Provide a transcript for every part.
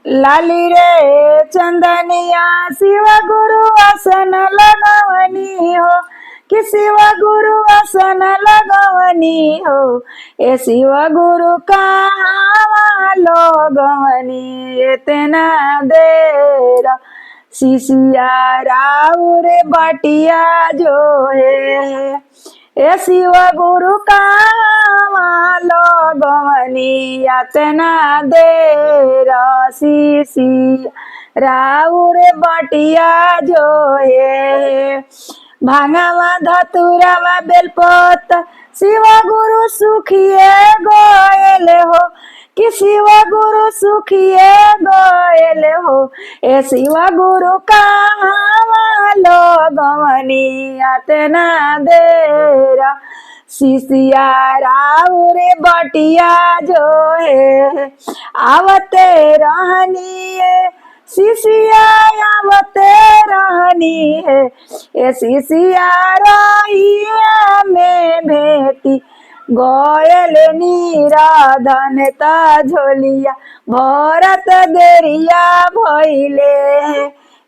लाली रे चंदनिया शिव गुरु आसन लगवनी हो कि शिव गुरु आसन लगवनी हो ए शिव गुरु कहाँ लगवनी इतना देर शिशिया राउर बटिया जो है ए शिव गुरु कहाँ लगवनी इतना देर शिशिया राउर बटिया जो है भांगावा धतुरावा बेलपत शिव गुरु सुखिए गोयल हो कि शिव गुरु सुखिए गोयल हो ए शिव गुरु कहाँ लगवनी इतना देर शिशिया राउर बटिया जो है आवते रहनी है शिशिया आवते रहनी है ए शिशिया रहिया में भेटी गोयल नीराधन ता झोलिया भरत देरिया भइले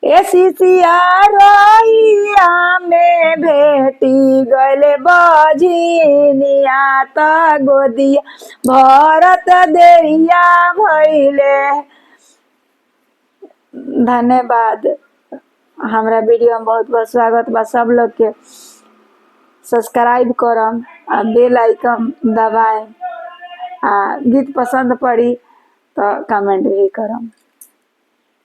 ए शिशिया रहिया में भेटी गले बजिनिया ता गोदिया भरत देरिया भइले। धन्यवाद। हमरा वीडियो में बहुत बहुत स्वागत बा। सब लोग के सब्सक्राइब करम आ बेल आइकन दबाए आ गीत पसंद पड़ी तो कमेंट भी करम।